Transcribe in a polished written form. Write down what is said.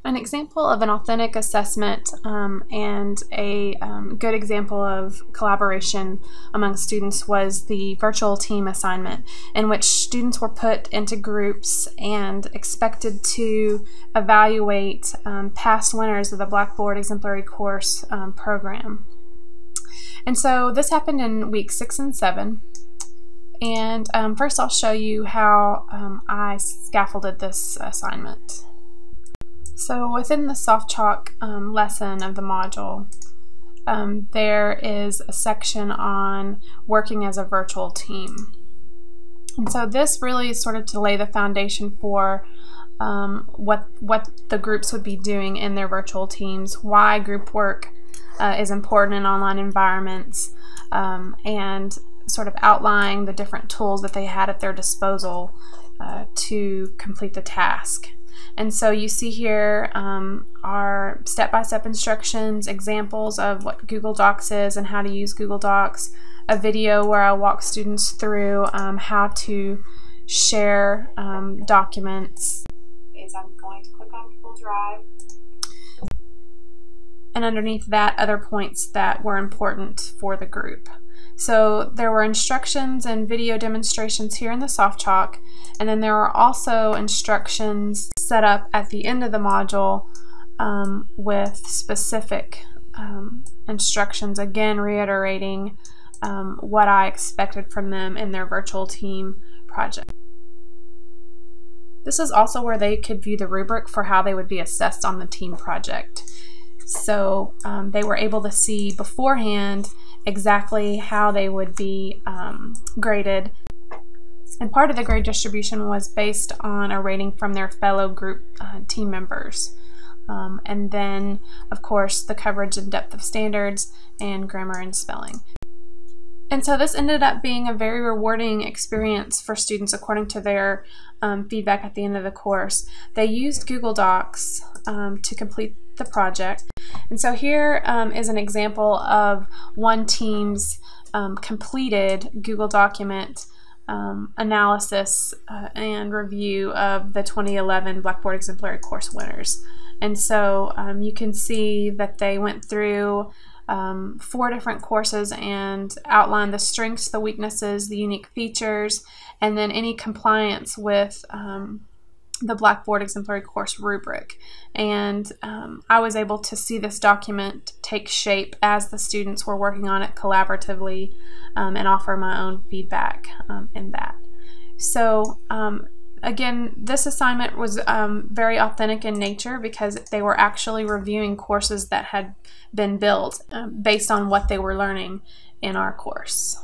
An example of an authentic assessment and a good example of collaboration among students was the virtual team assignment, in which students were put into groups and expected to evaluate past winners of the Blackboard Exemplary Course program. And so this happened in weeks 6 and 7. And first I'll show you how I scaffolded this assignment. So within the soft chalk lesson of the module, there is a section on working as a virtual team. And so this really is sort of to lay the foundation for what the groups would be doing in their virtual teams, why group work is important in online environments, and sort of outlining the different tools that they had at their disposal to complete the task. And so you see here are step-by-step instructions, examples of what Google Docs is and how to use Google Docs, a video where I walk students through how to share documents. I'm going to click on Google Drive. And underneath that, other points that were important for the group. So there were instructions and video demonstrations here in the soft chalk, and then there are also instructions set up at the end of the module with specific instructions, again reiterating what I expected from them in their virtual team project. This is also where they could view the rubric for how they would be assessed on the team project. So they were able to see beforehand exactly how they would be graded. And part of the grade distribution was based on a rating from their fellow group team members. And then, of course, the coverage and depth of standards and grammar and spelling. And so this ended up being a very rewarding experience for students according to their feedback at the end of the course. They used Google Docs to complete the project. And so here is an example of one team's completed Google document analysis and review of the 2011 Blackboard Exemplary Course winners. And so you can see that they went through 4 different courses and outlined the strengths, the weaknesses, the unique features, and then any compliance with the Blackboard Exemplary Course rubric. And I was able to see this document take shape as the students were working on it collaboratively and offer my own feedback in that. So again, this assignment was very authentic in nature because they were actually reviewing courses that had been built based on what they were learning in our course.